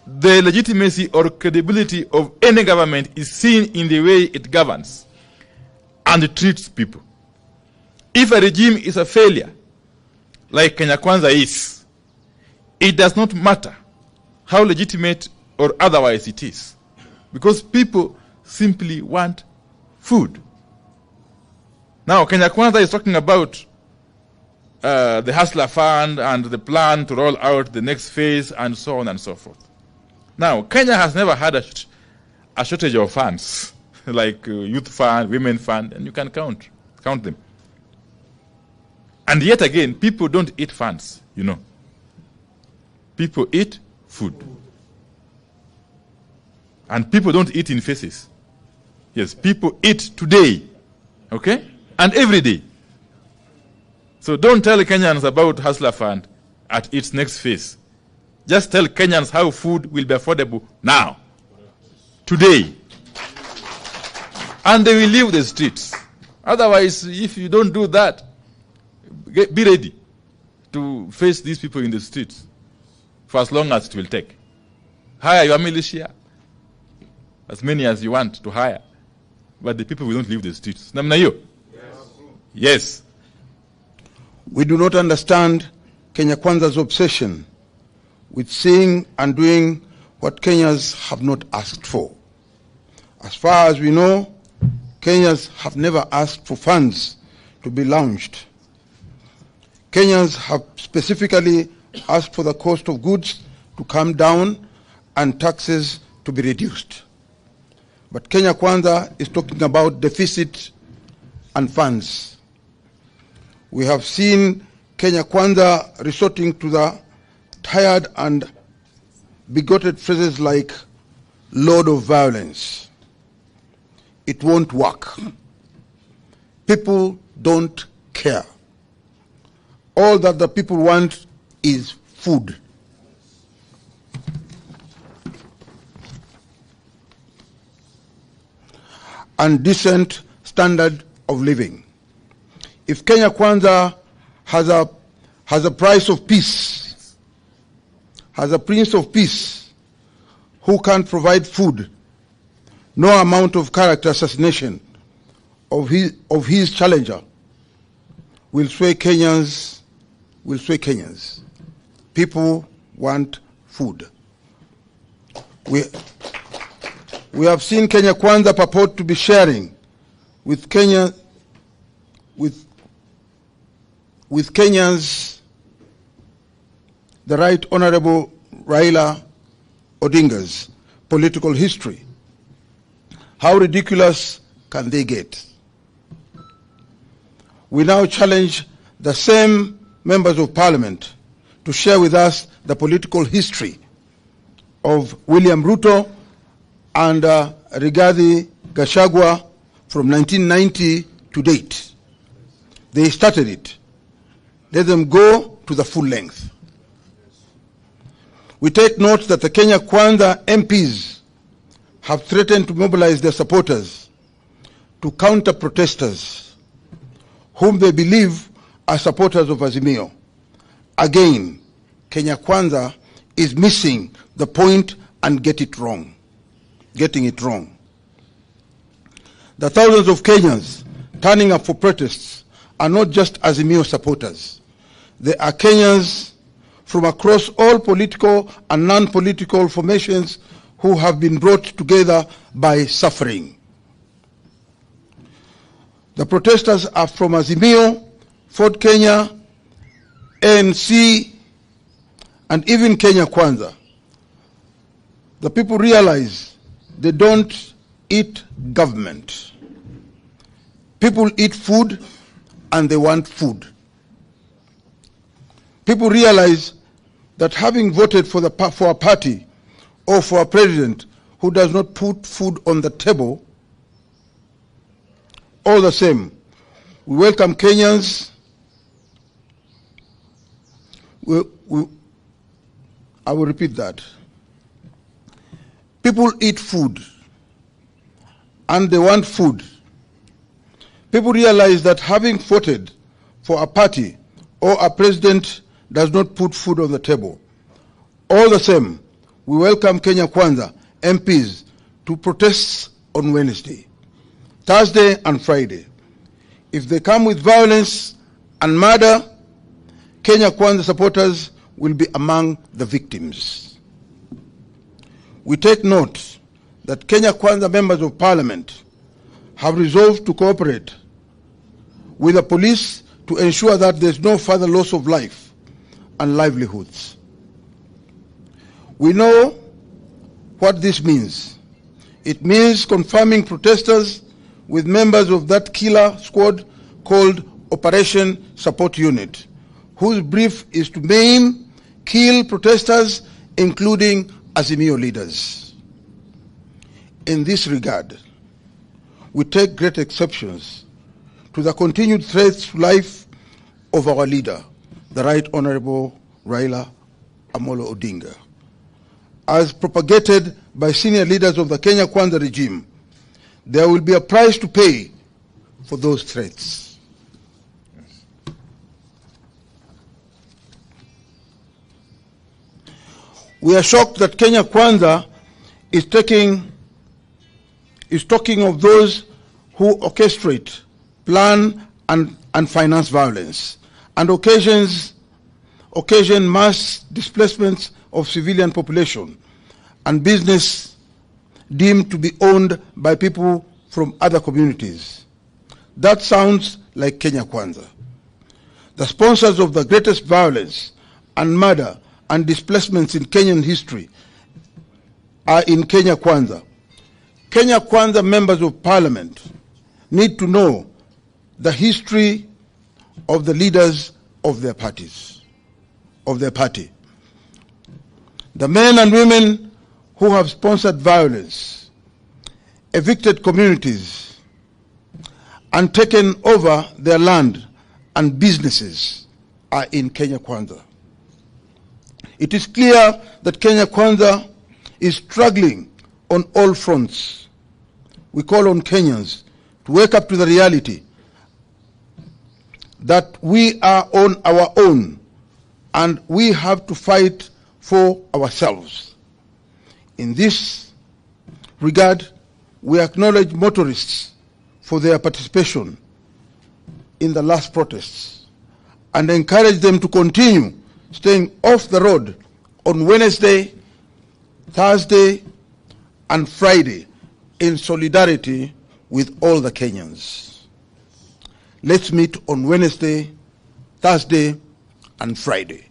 the legitimacy or credibility of any government is seen in the way it governs and treats people. If a regime is a failure, like Kenya Kwanza is, it does not matter how legitimate or otherwise it is, because people simply want food. Now, Kenya Kwanza is talking about the Hustler Fund and the plan to roll out the next phase and so on and so forth. Now, Kenya has never had a shortage of funds, like youth fund, women fund, and you can count them. And yet again, people don't eat funds, you know. People eat food. And people don't eat in faces. Yes, people eat today, okay? And every day. So don't tell Kenyans about Hustler Fund at its next phase. Just tell Kenyans how food will be affordable now, today. And they will leave the streets. Otherwise, if you don't do that, be ready to face these people in the streets for as long as it will take. Hire your militia, as many as you want to hire, but the people will not leave the streets. Namna hiyo? Yes. We do not understand Kenya Kwanza's obsession with saying and doing what Kenyans have not asked for. As far as we know, Kenyans have never asked for funds to be launched. Kenyans have specifically asked for the cost of goods to come down and taxes to be reduced. But Kenya Kwanza is talking about deficit and funds. We have seen Kenya Kwanza resorting to the tired and bigoted phrases like "lord of violence." It won't work. People don't care. All that the people want is food. And decent standard of living. If Kenya Kwanza has a price of peace, has a prince of peace who can't provide food, no amount of character assassination of his challenger will sway Kenyans. People want food. We have seen Kenya Kwanza purport to be sharing with Kenyans the Right Honorable Raila Odinga's political history. How ridiculous can they get? We now challenge the same members of parliament to share with us the political history of William Ruto and Rigathi Gachagua from 1990 to date. They started it. Let them go to the full length. We take note that the Kenya Kwanza MPs have threatened to mobilize their supporters to counter protesters whom they believe are supporters of Azimio. Again, Kenya Kwanza is missing the point and getting it wrong. The thousands of Kenyans turning up for protests are not just Azimio supporters. They are Kenyans from across all political and non-political formations who have been brought together by suffering. The protesters are from Azimio, Ford Kenya, ANC, and even Kenya Kwanza. The people realize they don't eat government. People eat food and they want food. People realize that having voted for a party or for a president who does not put food on the table, all the same, we welcome Kenyans. I will repeat that. People eat food and they want food. People realize that having voted for a party or a president does not put food on the table. All the same, we welcome Kenya Kwanza MPs to protest on Wednesday, Thursday and Friday. If they come with violence and murder, Kenya Kwanza supporters will be among the victims. We take note that Kenya Kwanza members of parliament have resolved to cooperate with the police to ensure that there's no further loss of life and livelihoods. We know what this means. It means confirming protesters with members of that killer squad called Operation Support Unit, whose brief is to maim, kill protesters, including Azimio leaders. In this regard, we take great exceptions to the continued threats to life of our leader, the Right Honorable Raila Amolo Odinga, as propagated by senior leaders of the Kenya Kwanza regime. There will be a price to pay for those threats. We are shocked that Kenya Kwanza is talking of those who orchestrate, plan, and finance violence, and occasion mass displacements of civilian population and business deemed to be owned by people from other communities. That sounds like Kenya Kwanza. The sponsors of the greatest violence and murder and displacements in Kenyan history are in Kenya Kwanza. Kenya Kwanza members of parliament need to know the history of the leaders of their parties, of their party. The men and women who have sponsored violence, evicted communities, and taken over their land and businesses are in Kenya Kwanza. It is clear that Kenya Kwanza is struggling on all fronts. We call on Kenyans to wake up to the reality that we are on our own and we have to fight for ourselves. In this regard, we acknowledge motorists for their participation in the last protests and encourage them to continue staying off the road on Wednesday, Thursday, and Friday in solidarity with all the Kenyans. Let's meet on Wednesday, Thursday, and Friday.